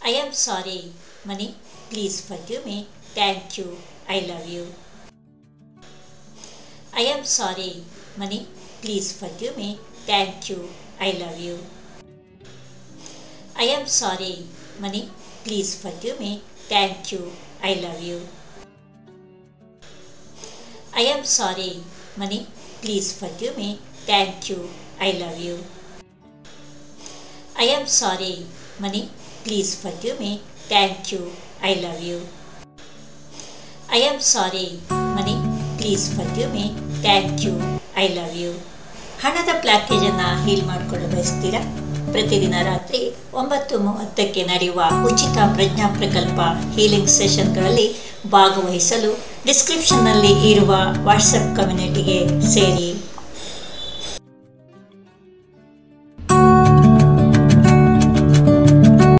I am sorry, Mani. Please forgive me. Thank you. I love you. I am sorry, Mani. Please forgive me. Thank you. I love you. I am sorry, Mani. Please forgive me. Thank you. I love you. I am sorry, Mani. Please forgive me. Thank you. I love you. I am sorry, Mani. Please forgive me. Thank you. I love you. I am sorry, Mani. Please forgive me. Thank you. I love you. ಹಣದ ಪ್ಯಾಕೇಜನ್ನು heal ಮಾಡಿಕೊಳ್ಳಲು ಬಯಸ್ತೀರಾ? ಪ್ರತಿದಿನ ರಾತ್ರಿ 9:30ಕ್ಕೆ ನಡೆಯುವ ಉಚಿತ ಪ್ರಜ್ಞಾ ಪ್ರಕಲ್ಪ healing ಸೆಷನ್ಗಳಲ್ಲಿ ಭಾಗವಹಿಸಲು ಡಿಸ್ಕ್ರಿಪ್ಷನ್ನಲ್ಲಿ ಇರುವ WhatsApp ಕಮ್ಯುನಿಟಿಗೆ ಸೇರಿ.